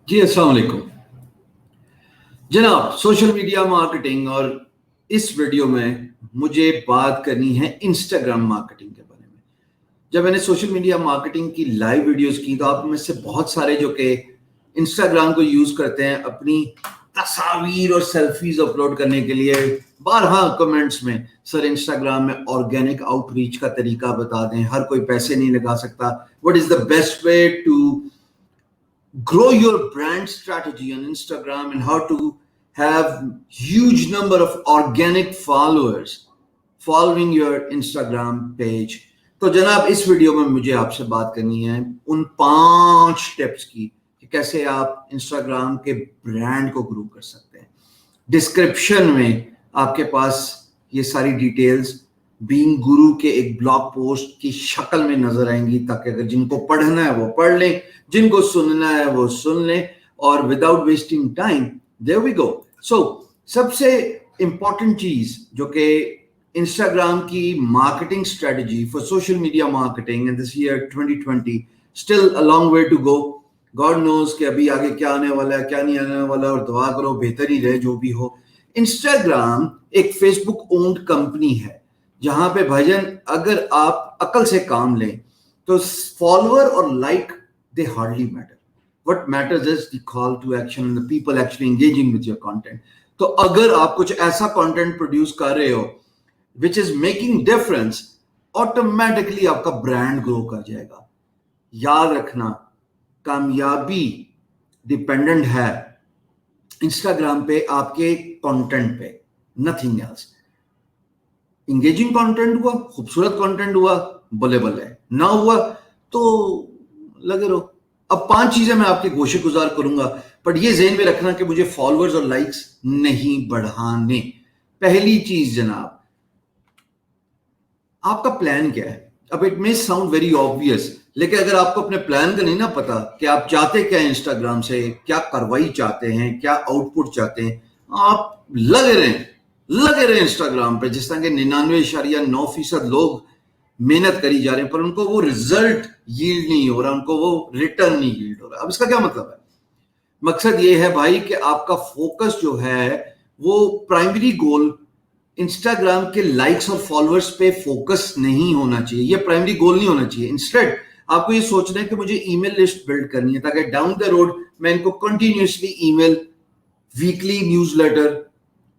جی السلام علیکم جناب. سوشل میڈیا مارکیٹنگ اور اس ویڈیو میں مجھے بات کرنی ہے انسٹاگرام مارکیٹنگ کے بارے میں. جب میں نے سوشل میڈیا مارکیٹنگ کی لائیو ویڈیوز کی تو آپ میں سے بہت سارے جو کہ انسٹاگرام کو یوز کرتے ہیں اپنی تصاویر اور سیلفیز اپلوڈ کرنے کے لیے، بارہا کمنٹس میں سر انسٹاگرام میں آرگینک آؤٹ ریچ کا طریقہ بتا دیں، ہر کوئی پیسے نہیں لگا سکتا. What is the best way to grow your brand strategy on Instagram and how to have huge number of organic followers following your Instagram page. تو جناب اس ویڈیو میں مجھے آپ سے بات کرنی ہے ان 5 ٹپس کی کہ کیسے آپ انسٹاگرام کے برانڈ کو گرو کر سکتے ہیں. ڈسکرپشن میں آپ کے پاس یہ ساری ڈیٹیلز بینگ گرو کے ایک بلاگ پوسٹ کی شکل میں نظر آئیں گی، تاکہ اگر جن کو پڑھنا ہے وہ پڑھ لیں، جن کو سننا ہے وہ سن لیں. اور without wasting time there we go. So سب سے امپورٹنٹ چیز جو کہ انسٹاگرام کی marketing strategy for social media marketing in this year 2020 still a long way to go. God knows کہ ابھی آگے کیا آنے والا ہے کیا نہیں آنے والا، اور دعا کرو بہتر ہی رہے جو بھی ہو. انسٹاگرام ایک فیس بک اونڈ کمپنی ہے جہاں پہ بھجن اگر آپ عقل سے کام لیں تو فالوور اور like they hardly matter. What matters is the call to action and the people actually engaging with your content. تو اگر آپ کچھ ایسا content produce کر رہے ہو which is making difference, automatically آپ کا brand grow کر جائے گا. یاد رکھنا کامیابی ڈیپینڈنٹ ہے انسٹاگرام پہ آپ کے content پہ, nothing else. انگیجنگ کانٹینٹ ہوا، خوبصورت کانٹینٹ ہوا، بلے بلے، نہ ہوا تو لگے رہو. اب 5 چیزیں میں آپ کے گوشے گزار کروں گا، بٹ یہ ذہن میں رکھنا کہ مجھے فالوورز اور لائکس نہیں بڑھانے. پہلی چیز جناب، آپ کا پلان کیا ہے؟ اب it may sound very obvious، لیکن اگر آپ کو اپنے پلان کا نہیں نا پتا کہ آپ چاہتے کیا ہیں انسٹاگرام سے، کیا کاروائی چاہتے ہیں، کیا آؤٹ پٹ چاہتے ہیں، آپ لگے رہے انسٹاگرام پہ جس طرح کے 99.9% لوگ محنت کری جا رہے ہیں پر ان کو وہ رزلٹ ییلڈ نہیں ہو رہا، ان کو وہ ریٹرن نہیں ییلڈ ہو رہا. اب اس کا کیا مطلب ہے؟ مقصد یہ ہے بھائی کہ آپ کا فوکس جو ہے وہ پرائمری گول انسٹاگرام کے لائکس اور فالوورز پہ فوکس نہیں ہونا چاہیے، یہ پرائمری گول نہیں ہونا چاہیے. انسٹیڈ آپ کو یہ سوچنا ہے کہ مجھے ای میل لسٹ بلڈ کرنی ہے تاکہ ڈاؤن دا روڈ میں ان کو continuously email, weekly newsletter,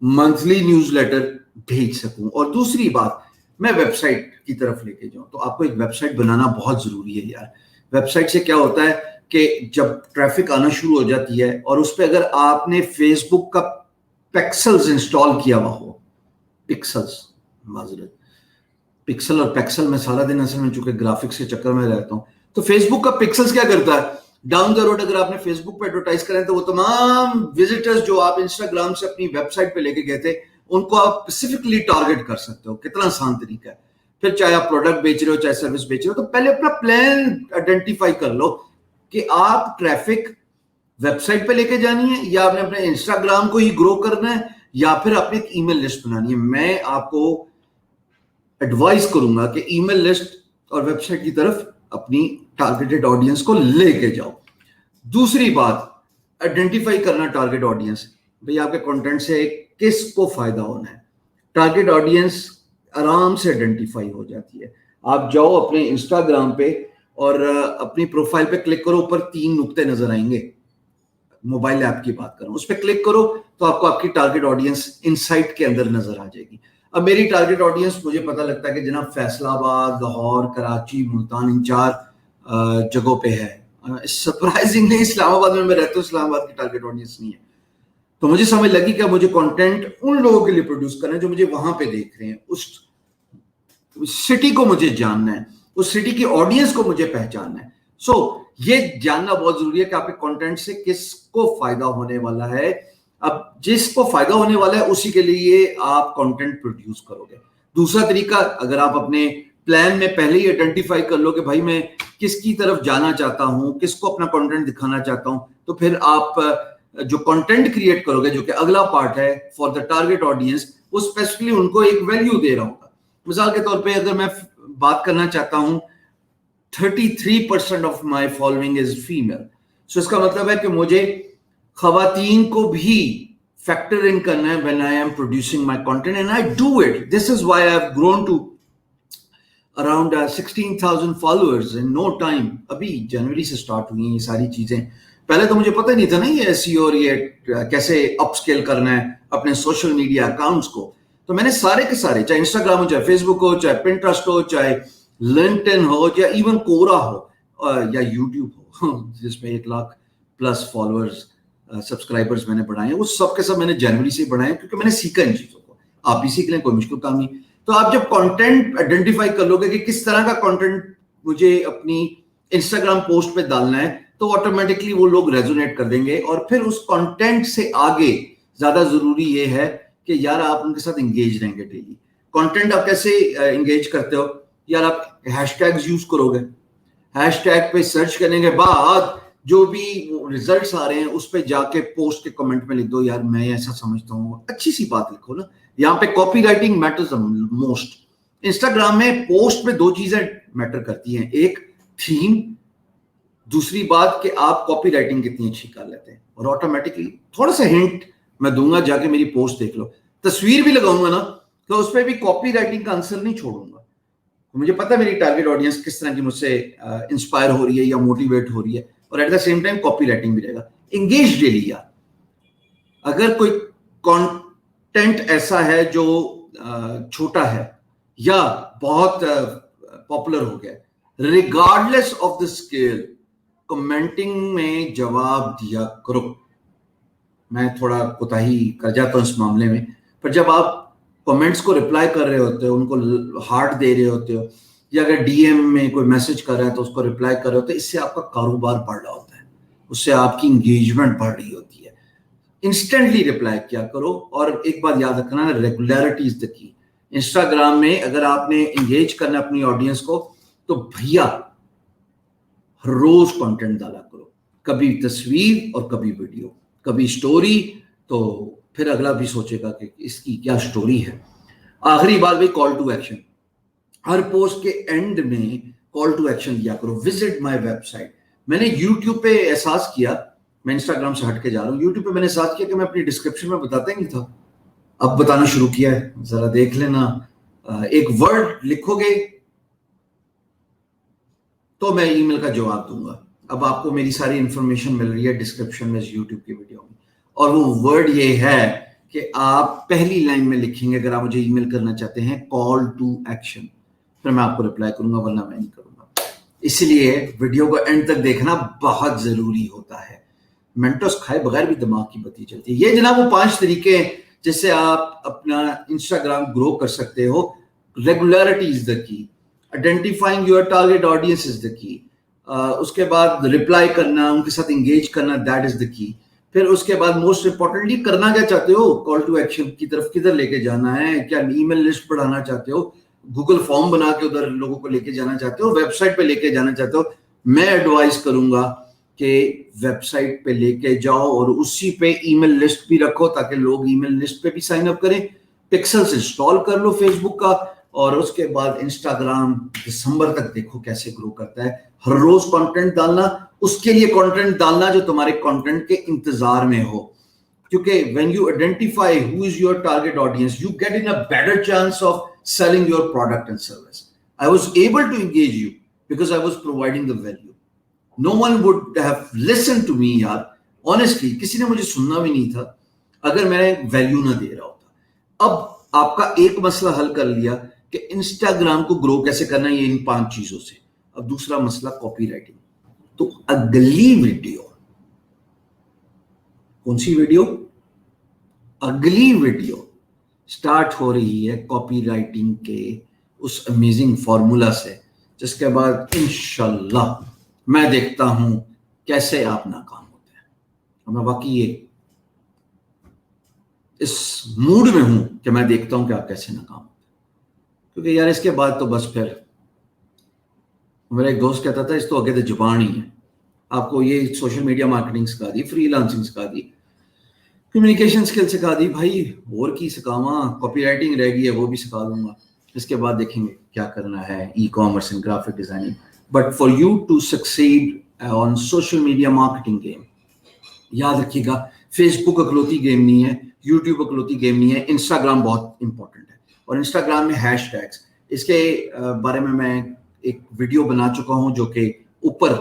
monthly newsletter بھیج سکوں. اور دوسری بات، میں ویب سائٹ کی طرف لے کے جاؤں تو آپ کو ایک ویب سائٹ بنانا بہت ضروری ہے یار. ویب سائٹ سے کیا ہوتا ہے کہ جب ٹریفک آنا شروع ہو جاتی ہے اور اس پہ اگر آپ نے فیس بک کا پیکسلز انسٹال کیا ہوا ہو، پکسلز، معذرت، پکسل اور پیکسل میں سارا دن اصل میں چونکہ گرافکس کے چکر میں رہتا ہوں، تو فیس بک کا پکسلز کیا کرتا ہے، ڈاؤن دا روڈ اگر آپ نے فیس بک پہ ایڈورٹائز کریں تو وہ تمام وزٹرز جو آپ انسٹاگرام سے اپنی ویب سائٹ پہ لے کے گئے تھے ان کو آپ اسپیسیفکلی ٹارگٹ کر سکتے ہو. کتنا آسان طریقہ ہے. پھر چاہے آپ پروڈکٹ بیچ رہے ہو چاہے سروس بیچ رہے ہو، تو پہلے اپنا پلان آئیڈینٹیفائی کر لو کہ آپ ٹریفک ویب سائٹ پہ لے کے جانی ہے یا آپ نے اپنے انسٹاگرام کو ہی گرو کرنا ہے یا پھر آپ نے ایک ای میل لسٹ بنانی ہے. میں آپ کو ایڈوائز کروں گا کہ ای میل لسٹ اور ویب سائٹ کی طرف اپنی ٹارگیٹڈ آڈینس کو لے کے جاؤ. دوسری بات، آئیڈینٹیفائی کرنا ٹارگیٹ آڈینس. بھئی آپ کے کنٹینٹ سے کس کو فائدہ ہونا ہے. ٹارگیٹ آڈینس آرام سے آئیڈینٹیفائی ہو جاتی ہے. آپ جاؤ اپنے انسٹاگرام پہ اور اپنی پروفائل پہ کلک کرو، اوپر 3 نقطے نظر آئیں گے، موبائل ایپ کی بات کروں، اس پہ کلک کرو تو آپ کو آپ کی ٹارگیٹ آڈینس انسائٹ کے اندر نظر آ جائے گی. اب میری ٹارگیٹ آڈینس مجھے پتہ لگتا ہے کہ جناب فیصل آباد، لاہور، کراچی، ملتان، ان 4 جگہوں پہ ہے. سرپرائزنگلی اسلام آباد میں رہتا ہوں، اسلام آباد کی ٹارگیٹ آڈینس نہیں ہے. تو مجھے سمجھ لگی کہ مجھے کنٹینٹ ان لوگوں کے لیے پروڈیوس کرنا ہے جو مجھے وہاں پہ دیکھ رہے ہیں. اس سٹی کو مجھے جاننا ہے، اس سٹی کی آڈینس کو مجھے پہچاننا ہے. سو یہ جاننا بہت ضروری ہے کہ آپ کے کنٹینٹ سے کس کو فائدہ ہونے والا ہے. اب جس کو فائدہ ہونے والا ہے اسی کے لیے آپ کنٹینٹ پروڈیوس کرو گے. دوسرا طریقہ، اگر آپ اپنے پلان میں پہلے ہی آئیڈینٹیفائی کر لو کہ بھائی میں کس کی طرف جانا چاہتا ہوں، کس کو اپنا کنٹینٹ دکھانا چاہتا ہوں، تو پھر آپ جو کنٹینٹ کریٹ کرو گے جو کہ اگلا پارٹ ہے فار دا ٹارگیٹ آڈینس، وہ اسپیسیفکلی ان کو ایک ویلیو دے رہا ہوگا. مثال کے طور پہ اگر میں بات کرنا چاہتا ہوں 33% of my following is female, so इसका मतलब है कि मुझे खवातीन को भी फैक्टर इन करना है when I am producing my content, and I do it. This is why I have grown to around 16,000 followers in no time. अभी जनवरी से स्टार्ट हुई हैं ये सारी चीजें. पहले तो मुझे पता नहीं था ना ये एसईओ और ये कैसे अपस्केल करना है अपने सोशल मीडिया अकाउंट्स को. तो मैंने सारे के सारे, चाहे इंस्टाग्राम हो, चाहे फेसबुक हो, चाहे पिंटरेस्ट हो, चाहे लिंक्डइन हो, या इवन कोरा हो या यूट्यूब हो जिसमें 1 लाख प्लस फॉलोअर्स सब्सक्राइबर्स मैंने बढ़ाए हैं, वो सब के सब मैंने जनवरी से बढ़ाए क्योंकि मैंने सीखा इन चीजों को. आप भी सीख लें, कोई मुश्किल काम नहीं. तो आप जब कंटेंट आइडेंटिफाई कर लोगे कि किस तरह का कंटेंट मुझे अपनी इंस्टाग्राम पोस्ट पे डालना है, तो ऑटोमेटिकली वो लोग रेजोनेट कर देंगे. और फिर उस कंटेंट से आगे ज्यादा जरूरी ये है कि यार आप उनके साथ एंगेज रहेंगे डेली. कंटेंट आप कैसे एंगेज करते हो यार? आप हैशटैग्स यूज करोगे, हैशटैग पे सर्च करने के बाद जो भी रिजल्ट्स आ रहे हैं उस पे जाके पोस्ट के कमेंट में लिख दो यार मैं ऐसा समझता हूँ, अच्छी सी बात लिखो ना. यहाँ पे copy writing matters most. Instagram में पोस्ट में 2 चीजें मैटर करती हैं, एक थीम, दूसरी बात कि आप कॉपी राइटिंग कितनी अच्छी कर लेते हैं. और ऑटोमेटिकली थोड़ा सा हिंट मैं दूंगा, जाके मेरी पोस्ट देख लो. तस्वीर भी लगाऊंगा ना तो उस पर भी कॉपी राइटिंग का आंसर नहीं छोड़ूंगा. मुझे पता है मेरी टारगेट ऑडियंस किस तरह की मुझसे इंस्पायर हो रही है या मोटिवेट हो रही है, और at the same time copy writing भी रहेगा. एंगेज डेली यार. अगर कोई कंटेंट ऐसा है जो छोटा है या बहुत पॉपुलर हो गया, regardless of the scale, commenting में जवाब दिया करो. मैं थोड़ा कोताही कर जाता हूं इस मामले में, पर जब आप कमेंट्स को रिप्लाई कर रहे होते हो, उनको हार्ट दे रहे होते हो, या अगर डीएम में कोई मैसेज कर रहा है तो उसको रिप्लाई कर रहे होते हो, इससे आपका कारोबार बढ़ रहा होता है, उससे आपकी इंगेजमेंट बढ़ रही होती है. इंस्टेंटली रिप्लाई किया करो. और एक बात याद रखना, regularity is the key. Instagram में अगर आपने एंगेज करना अपनी ऑडियंस को, तो भैया रोज कंटेंट डाला करो. कभी तस्वीर और कभी वीडियो, कभी स्टोरी. तो फिर अगला भी सोचेगा कि इसकी क्या स्टोरी है. आखिरी बात भाई, कॉल टू एक्शन. हर पोस्ट के एंड में कॉल टू एक्शन दिया करो. Visit my website. मैंने यूट्यूब पे एहसास किया, मैं इंस्टाग्राम से हट के जा रहा हूँ, यूट्यूब पे मैंने एहसास किया कि मैं अपनी डिस्क्रिप्शन में बताता ही नहीं था. अब बताना शुरू किया है, जरा देख लेना. एक वर्ड लिखोगे तो मैं ईमेल का जवाब दूंगा. अब आपको मेरी सारी इंफॉर्मेशन मिल रही है डिस्क्रिप्शन में यूट्यूब की वीडियो में, और वो वर्ड ये है कि आप पहली लाइन में लिखेंगे अगर आप मुझे ईमेल करना चाहते हैं कॉल टू एक्शन, फिर मैं आपको रिप्लाई करूंगा, वरना मैं नहीं करूंगा. इसलिए वीडियो को एंड तक देखना बहुत जरूरी होता है. मेंटोस खाए बगैर भी दिमाग की बत्ती चलती है. ये जनाब वो 5 तरीके हैं जिससे आप अपना इंस्टाग्राम ग्रो कर सकते हो. Regularity is the key. Identifying your target audience is the key. उसके बाद रिप्लाई करना, उनके साथ एंगेज करना, दैट इज द की. फिर उसके बाद मोस्ट इंपॉर्टेंटली करना क्या चाहते हो, कॉल टू एक्शन की तरफ किधर लेके जाना है. क्या ईमेल लिस्ट बढ़ाना चाहते हो, गूगल फॉर्म बना के उधर लोगों को लेके जाना चाहते हो, वेबसाइट पे लेके जाना चाहते हो. मैं एडवाइस करूंगा कि वेबसाइट पे लेके जाओ और उसी पे ईमेल लिस्ट भी रखो ताकि लोग ईमेल लिस्ट पे भी साइन अप करें. पिक्सेल्स इंस्टॉल कर लो फेसबुक का, और उसके बाद इंस्टाग्राम दिसंबर तक देखो कैसे ग्रो करता है. हर रोज कंटेंट डालना, उसके लिए कंटेंट डालना जो तुम्हारे कंटेंट के इंतजार में हो. क्योंकि when you identify who is your target audience, you get in a better chance of selling your product and service. I was able to engage you because I was providing the value. No one would have listened to me यार. Honestly, किसी ने मुझे सुनना भी नहीं था अगर मैं वैल्यू ना दे रहा होता. अब आपका एक मसला हल कर लिया कि इंस्टाग्राम को ग्रो कैसे करना है, ये इन 5 चीजों से. अब दूसरा मसला कॉपी राइटिंग. तो अगली वीडियो, कौन सी वीडियो? अगली वीडियो स्टार्ट हो रही है कॉपी राइटिंग के उस अमेजिंग फॉर्मूला से, जिसके बाद इंशाल्लाह मैं देखता हूं कैसे आप नाकाम होते हैं. और मैं वाकई ये इस मूड में हूं कि मैं देखता हूं कि आप कैसे नाकाम होते हैं. क्योंकि यार इसके बाद तो बस फिर मेरा एक दोस्त कहता था इस तो आगे तो जुबान ही है. आपको ये सोशल मीडिया मार्केटिंग सिखा दी, फ्रीलांसिंग सिखा दी, कम्युनिकेशन स्किल सिखा दी, भाई और की सिखावा, कॉपी राइटिंग रह गई है वो भी सिखा दूंगा. इसके बाद देखेंगे क्या करना है, e commerce and graphic designing. But for you to succeed on social media marketing game. याद रखिएगा, फेसबुक अकलौती गेम नहीं है, यूट्यूब अकलौती गेम नहीं है, इंस्टाग्राम बहुत इंपॉर्टेंट है। और इंस्टाग्राम में हैशटैग्स, इसके बारे में मैं एक वीडियो बना चुका हूं जो कि ऊपर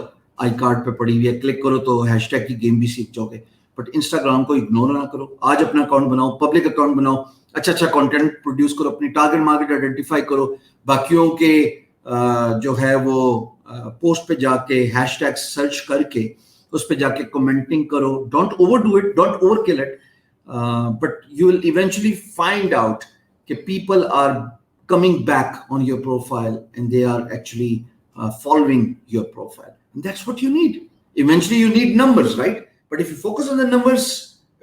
आई कार्ड पे पड़ी हुई है, क्लिक करो तो हैशटैग की गेम भी सीख जाओगे। बट इंस्टाग्राम को इग्नोर ना करो, आज अपना अकाउंट बनाओ, पब्लिक अकाउंट बनाओ, अच्छा कंटेंट प्रोड्यूस करो, अपनी टारगेट मार्केट आइडेंटिफाई करो, बाकियों के जो है वो पोस्ट पे जाके हैशटैग सर्च करके उस पे जाके कमेंटिंग करो। Don't overdo it, don't overkill it, but you will eventually find out कि people are coming back on your profile and they are actually following your profile. And that's what you need. Eventually you need numbers, right? But if you focus on the numbers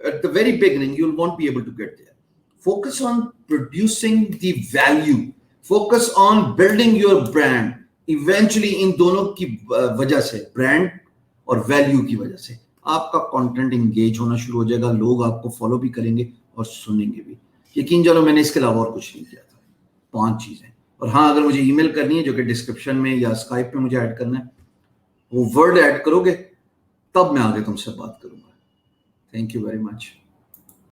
at the very beginning, you won't be able to get there. Focus on producing the value. Focus on building your brand. Eventually इन दोनों की वजह से, brand और value की वजह से, आपका content engage होना शुरू हो जाएगा, लोग आपको follow भी करेंगे और सुनेंगे भी। यकीन जानो मैंने इसके अलावा और कुछ नहीं किया था। 5 चीजें। और हाँ, अगर मुझे ईमेल करनी है जो कि डिस्क्रिप्शन में या स्काइप पे मुझे ऐड करना है, वो वर्ड ऐड करोगे तब मैं आगे तुमसे बात करूंगा। Thank you very much.